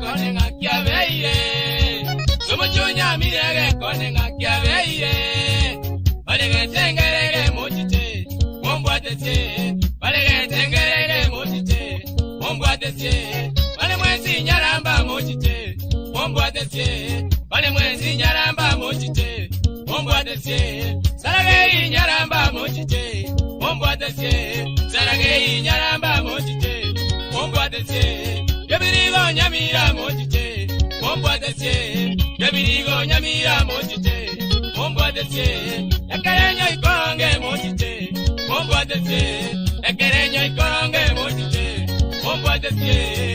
kone ngakia beire. Somo chonya mirege kone ngakia beire. Balege tengerere mochite, mombwatete. Balege tengerere mochite, mombwatete. Bale mwenzi nyaramba mochite, mombwatete. Bale mwenzi nyaramba mochite, mombwatete. Saragei nyaramba mochite, mombwatete. Saragei nyaramba mochite, mombwatete. Yabirigo nyamira mochite, mombwatete. Yabirigo nyamira mochite, mombwatete. Ekerenyo ikoronge mochite, mombwatete. Ekerenyo ikoronge mochite, mombwatete.